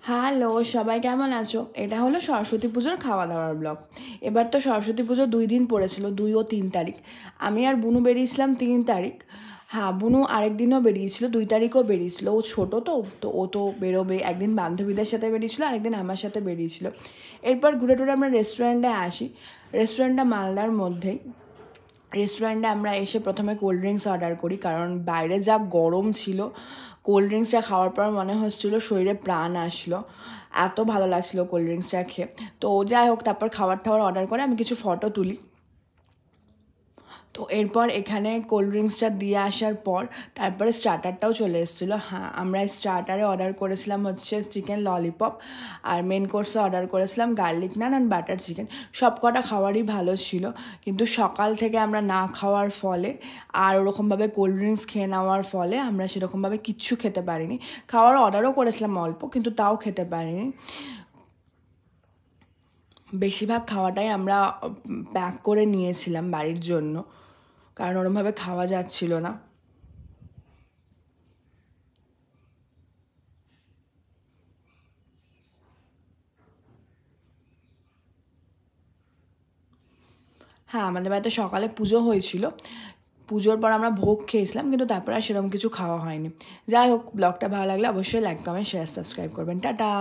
Hello, সবাই কেমন আছো? এটা হলো সরস্বতী পুজোর খাওয়া দাওয়ার ব্লগ। এবার তো সরস্বতী পুজো 2 দিন পড়েছিল, 2 ও 3 তারিখ। আমি আর বুনু বেরিয়েছিলাম 3 তারিখ। হ্যাঁ, বুনু আরেকদিনও বেরিয়েছিল, 2 তারিখও বেরিয়েছিল। ও ছোটো তো ও তো বেরোবে। একদিন বান্ধবীদের সাথে বেরিয়েছিল, আরেকদিন আমার সাথে বেরিয়েছিল। এরপর ঘুরে টুরে আমরা রেস্টুরেন্টে আসি। রেস্টুরেন্টটা মালদার মধ্যেই। রেস্টুরেন্টে আমরা এসে প্রথমে কোল্ড ড্রিঙ্কস অর্ডার করি, কারণ বাইরে যা গরম ছিল, কোল্ড ড্রিঙ্কসটা খাওয়ার পর মনে হচ্ছিলো শরীরে প্রাণ আসলো, এত ভালো লাগছিলো কোল্ড ড্রিঙ্কসটা খেয়ে। তো যাই হোক, তারপর খাবার অর্ডার করে আমি কিছু ফটো তুলি। তো এরপর এখানে কোল্ড ড্রিঙ্কসটা দিয়ে আসার পর তারপরে স্টার্টারটাও চলে এসেছিলো। হ্যাঁ, আমরা স্টার্টারে অর্ডার করেছিলাম হচ্ছে চিকেন ললিপপ, আর মেন কোর্সে অর্ডার করেছিলাম garlic naan and butter chicken. সব কটা খাবারই ভালো ছিল, কিন্তু সকাল থেকে আমরা না খাওয়ার ফলে আর ওরকমভাবে কোল্ড ড্রিঙ্কস খেয়ে নেওয়ার ফলে আমরা সেরকমভাবে কিচ্ছু খেতে পারিনি। খাওয়ার অর্ডারও করেছিলাম অল্প, কিন্তু তাও খেতে পারিনি। বেশিরভাগ খাওয়াটাই আমরা প্যাক করে নিয়েছিলাম বাড়ির জন্য, কারণ ওরমভাবে খাওয়া যাচ্ছিল না। হ্যাঁ, আমাদের বাড়িতে সকালে পুজো হয়েছিল। পুজোর পর আমরা ভোগ খেয়েছিলাম, কিন্তু তারপর আর সেরকম কিছু খাওয়া হয়নি। যাই হোক, ব্লগটা ভালো লাগলে অবশ্যই লাইক, কমেন্ট, শেয়ার, সাবস্ক্রাইব করবেন। টাটা।